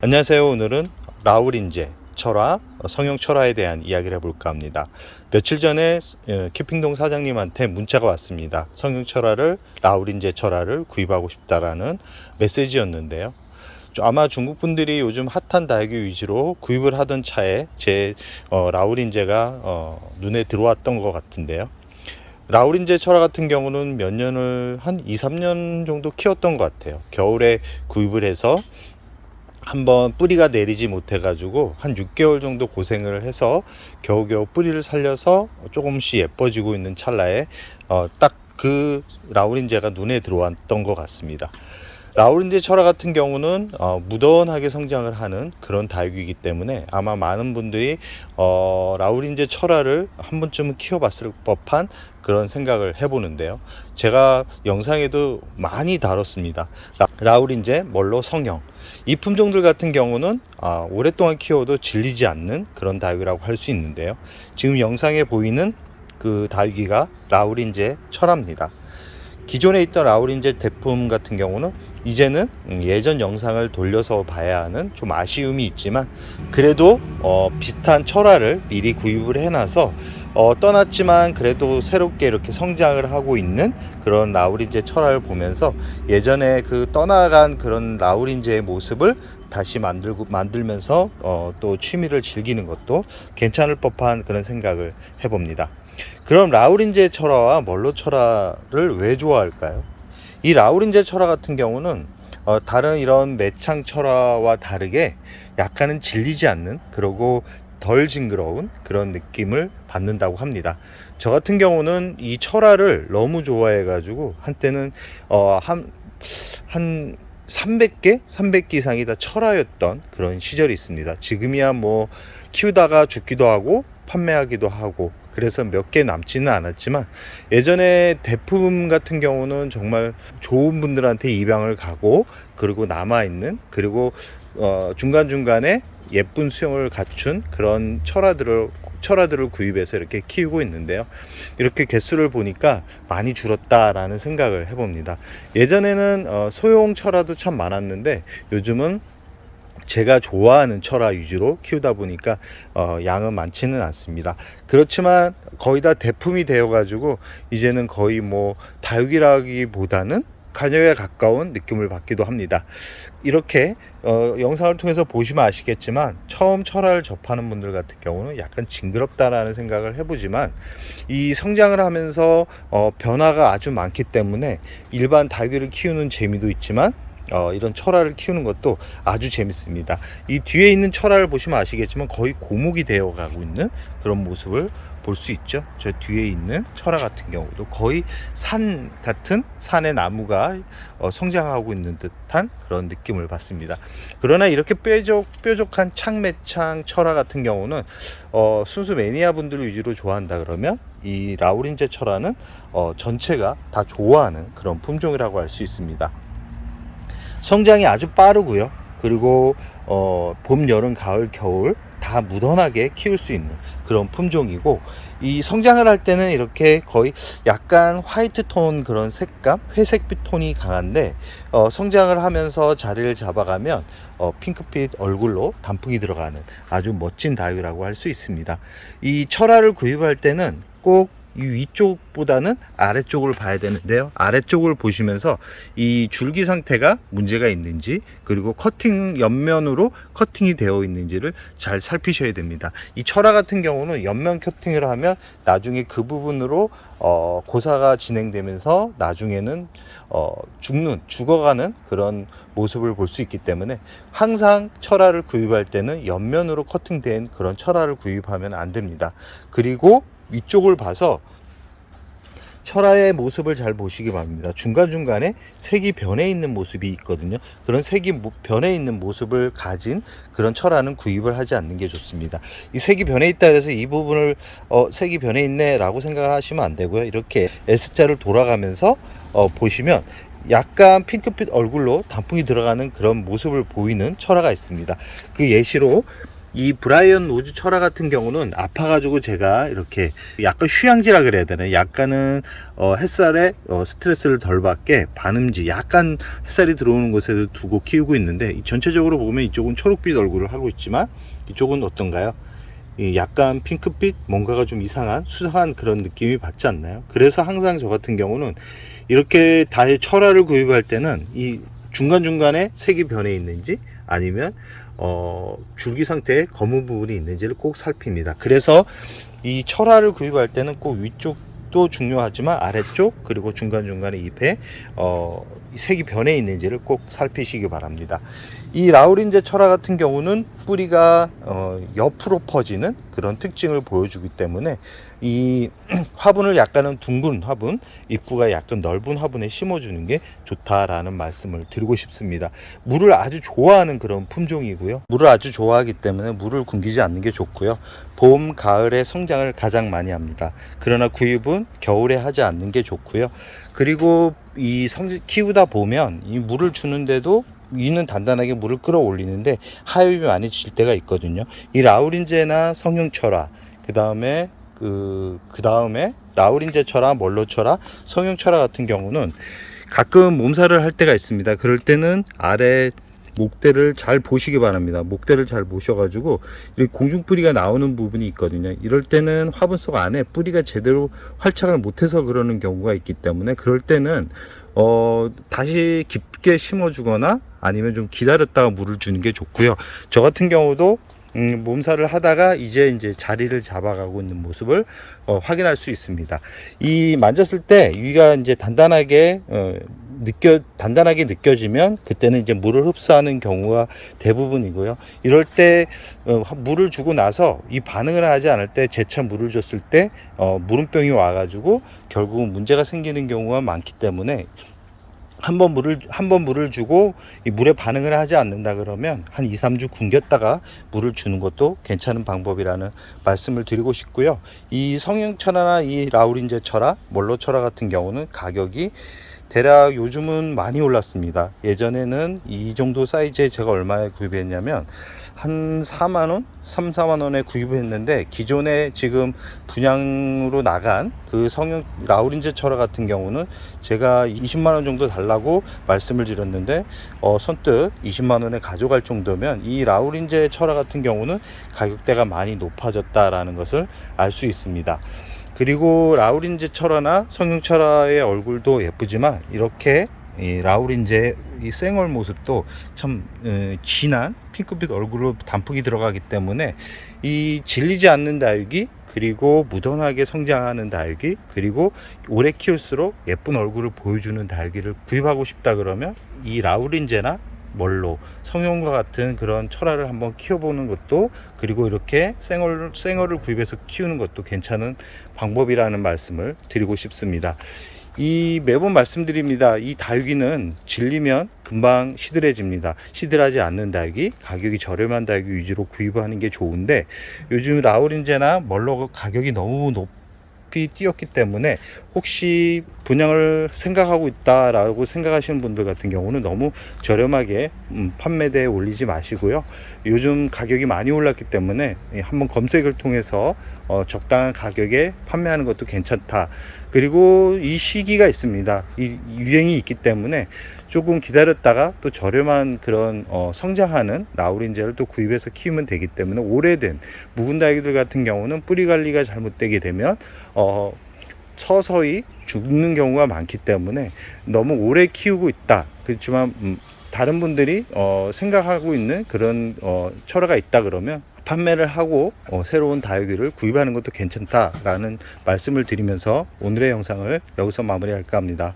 안녕하세요. 오늘은 라울인제 철화, 성형 철화에 대한 이야기를 해볼까 합니다. 며칠 전에 키핑동 사장님한테 문자가 왔습니다. 성형 철화를, 라울인제 철화를 구입하고 싶다라는 메시지였는데요. 아마 중국 분들이 요즘 핫한 다육이 위주로 구입을 하던 차에 제 라울인제가 눈에 들어왔던 것 같은데요. 라울인제 철화 같은 경우는 몇 년을 한 2, 3년 정도 키웠던 것 같아요. 겨울에 구입을 해서 한번 뿌리가 내리지 못해 가지고 한 6개월 정도 고생을 해서 겨우겨우 뿌리를 살려서 조금씩 예뻐지고 있는 찰나에 딱 그 라울인제가 눈에 들어왔던 것 같습니다. 라울인제 철화 같은 경우는 무던하게 성장을 하는 그런 다육이기 때문에 아마 많은 분들이 라울인제 철화를 한 번쯤은 키워봤을 법한 그런 생각을 해보는데요. 제가 영상에도 많이 다뤘습니다. 라울인제, 멀로, 성형 이 품종들 같은 경우는 오랫동안 키워도 질리지 않는 그런 다육이라고 할 수 있는데요. 지금 영상에 보이는 그 다육이가 라울인제 철화입니다. 기존에 있던 라울인제 대품 같은 경우는 이제는 예전 영상을 돌려서 봐야 하는 좀 아쉬움이 있지만 그래도 비슷한 철화를 미리 구입을 해놔서 떠났지만 그래도 새롭게 이렇게 성장을 하고 있는 그런 라울인제 철화를 보면서 예전에 그 떠나간 그런 라울인제의 모습을 다시 만들면서 또 취미를 즐기는 것도 괜찮을 법한 그런 생각을 해봅니다. 그럼 라울인제 철화와 멀로 철화를 왜 좋아할까요? 이 라울인제 철화 같은 경우는 다른 이런 매창 철화와 다르게 약간은 질리지 않는, 그리고 덜 징그러운 그런 느낌을 받는다고 합니다. 저 같은 경우는 이 철화를 너무 좋아해 가지고 한때는 한 300개 이상이 다 철화였던 그런 시절이 있습니다. 지금이야 뭐 키우다가 죽기도 하고 판매하기도 하고 그래서 몇 개 남지는 않았지만 예전에 대품 같은 경우는 정말 좋은 분들한테 입양을 가고 그리고 남아있는, 그리고 중간중간에 예쁜 수영을 갖춘 그런 철화들을 구입해서 이렇게 키우고 있는데요. 이렇게 개수를 보니까 많이 줄었다라는 생각을 해봅니다. 예전에는 소형 철화도 참 많았는데 요즘은 제가 좋아하는 철화 위주로 키우다 보니까 양은 많지는 않습니다. 그렇지만 거의 다 대품이 되어 가지고 이제는 거의 뭐 다육이라기보다는 가녀에 가까운 느낌을 받기도 합니다. 이렇게 영상을 통해서 보시면 아시겠지만 처음 철화를 접하는 분들 같은 경우는 약간 징그럽다라는 생각을 해보지만 이 성장을 하면서 변화가 아주 많기 때문에 일반 다육이를 키우는 재미도 있지만 이런 철화를 키우는 것도 아주 재밌습니다. 이 뒤에 있는 철화를 보시면 아시겠지만 거의 고목이 되어 가고 있는 그런 모습을 볼 수 있죠. 저 뒤에 있는 철화 같은 경우도 거의 산 같은, 산의 나무가 성장하고 있는 듯한 그런 느낌을 받습니다. 그러나 이렇게 뾰족한 창매창 철화 같은 경우는 순수 매니아 분들 위주로 좋아한다 그러면 이 라울인제 철화는 전체가 다 좋아하는 그런 품종이라고 할 수 있습니다. 성장이 아주 빠르고요. 그리고 봄, 여름, 가을, 겨울 다 무던하게 키울 수 있는 그런 품종이고, 이 성장을 할 때는 이렇게 거의 약간 화이트 톤 그런 색감, 회색빛 톤이 강한데 성장을 하면서 자리를 잡아가면 핑크빛 얼굴로 단풍이 들어가는 아주 멋진 다육이라고 할 수 있습니다. 이 철화를 구입할 때는 꼭 이 위쪽보다는 아래쪽을 봐야 되는데요. 아래쪽을 보시면서 이 줄기 상태가 문제가 있는지, 그리고 커팅 옆면으로 커팅이 되어 있는지를 잘 살피셔야 됩니다. 이 철화 같은 경우는 옆면 커팅을 하면 나중에 그 부분으로 고사가 진행되면서 나중에는 죽어가는 그런 모습을 볼 수 있기 때문에 항상 철화를 구입할 때는 옆면으로 커팅된 그런 철화를 구입하면 안 됩니다. 그리고 위쪽을 봐서 철화의 모습을 잘 보시기 바랍니다. 중간중간에 색이 변해 있는 모습이 있거든요. 그런 색이 변해 있는 모습을 가진 그런 철화는 구입을 하지 않는 게 좋습니다. 이 색이 변해 있다 그래서 이 부분을 색이 변해 있네 라고 생각하시면 안 되고요. 이렇게 S자를 돌아가면서 보시면 약간 핑크빛 얼굴로 단풍이 들어가는 그런 모습을 보이는 철화가 있습니다. 그 예시로 이 브라이언 로즈 철화 같은 경우는 아파가지고 제가 이렇게 약간 휴양지라 그래야 되나, 약간은 햇살에 스트레스를 덜 받게 반음지, 약간 햇살이 들어오는 곳에 두고 키우고 있는데, 전체적으로 보면 이쪽은 초록빛 얼굴을 하고 있지만 이쪽은 어떤가요? 약간 핑크빛, 뭔가가 좀 이상한 수상한 그런 느낌이 받지 않나요? 그래서 항상 저 같은 경우는 이렇게 철화를 구입할 때는 이 중간중간에 색이 변해 있는지, 아니면 줄기 상태에 검은 부분이 있는지를 꼭 살핍니다. 그래서 이 철화를 구입할 때는 꼭 위쪽도 중요하지만 아래쪽, 그리고 중간중간에 잎에 색이 변해 있는지를 꼭 살피시기 바랍니다. 이 라우린제 철화 같은 경우는 뿌리가 옆으로 퍼지는 그런 특징을 보여주기 때문에 이 화분을 약간은 둥근 화분, 입구가 약간 넓은 화분에 심어주는 게 좋다라는 말씀을 드리고 싶습니다. 물을 아주 좋아하는 그런 품종이고요. 물을 아주 좋아하기 때문에 물을 굶기지 않는 게 좋고요. 봄, 가을에 성장을 가장 많이 합니다. 그러나 구입은 겨울에 하지 않는 게 좋고요. 그리고 이 키우다 보면 이 물을 주는데도 위는 단단하게 물을 끌어올리는데 하엽이 많이 질 때가 있거든요. 이 라우린제나 성형철화, 그 다음에 라우린제 철화, 멀로 철화, 성형철화 같은 경우는 가끔 몸살을 할 때가 있습니다. 그럴 때는 아래 목대를 잘 보시기 바랍니다. 목대를 잘 보셔가지고 공중뿌리가 나오는 부분이 있거든요. 이럴 때는 화분 속 안에 뿌리가 제대로 활착을 못해서 그러는 경우가 있기 때문에, 그럴 때는 다시 깊게 심어주거나 아니면 좀 기다렸다가 물을 주는 게 좋고요. 저 같은 경우도 몸살을 하다가 이제 자리를 잡아가고 있는 모습을 확인할 수 있습니다. 이 만졌을 때 위가 이제 단단하게 느껴지면 그때는 이제 물을 흡수하는 경우가 대부분이고요. 이럴 때 물을 주고 나서 이 반응을 하지 않을 때 재차 물을 줬을 때 물음병이 와가지고 결국은 문제가 생기는 경우가 많기 때문에, 한 번 물을 주고 이 물에 반응을 하지 않는다 그러면 한 2, 3주 굶겼다가 물을 주는 것도 괜찮은 방법이라는 말씀을 드리고 싶고요. 이 성형철화나 이 라우린제 철화, 멀로 철화 같은 경우는 가격이 대략 요즘은 많이 올랐습니다. 예전에는 이 정도 사이즈에 제가 얼마에 구입했냐면 한 4만원? 3, 4만원에 구입했는데, 기존에 지금 분양으로 나간 그 라우린제 철화 같은 경우는 제가 20만원 정도 달라고 말씀을 드렸는데 선뜻 20만원에 가져갈 정도면 이 라우린제 철화 같은 경우는 가격대가 많이 높아졌다라는 것을 알 수 있습니다. 그리고 라우린제 철화나 성형철화의 얼굴도 예쁘지만, 이렇게 이 라우린제 이 생얼 모습도 참 진한 핑크빛 얼굴로 단풍이 들어가기 때문에 이 질리지 않는 다육이, 그리고 무던하게 성장하는 다육이, 그리고 오래 키울수록 예쁜 얼굴을 보여주는 다육이를 구입하고 싶다 그러면 이 라우린제나 멀로, 성형과 같은 그런 철화를 한번 키워보는 것도, 그리고 이렇게 생얼을 구입해서 키우는 것도 괜찮은 방법이라는 말씀을 드리고 싶습니다. 매번 말씀드립니다. 이 다육이는 질리면 금방 시들해집니다. 시들하지 않는 다육이, 가격이 저렴한 다육이 위주로 구입하는 게 좋은데, 요즘 라우린제나 멀로 가격이 너무 높이 뛰었기 때문에 혹시 분양을 생각하고 있다라고 생각하시는 분들 같은 경우는 너무 저렴하게 판매대에 올리지 마시고요. 요즘 가격이 많이 올랐기 때문에 한번 검색을 통해서 적당한 가격에 판매하는 것도 괜찮다. 그리고 이 시기가 있습니다. 이 유행이 있기 때문에 조금 기다렸다가 또 저렴한 그런 성장하는 라우린제를 또 구입해서 키우면 되기 때문에, 오래된 묵은 다육이들 같은 경우는 뿌리 관리가 잘못되게 되면 서서히 죽는 경우가 많기 때문에 너무 오래 키우고 있다. 그렇지만 다른 분들이 생각하고 있는 그런 철화가 있다 그러면 판매를 하고 새로운 다육이를 구입하는 것도 괜찮다라는 말씀을 드리면서 오늘의 영상을 여기서 마무리할까 합니다.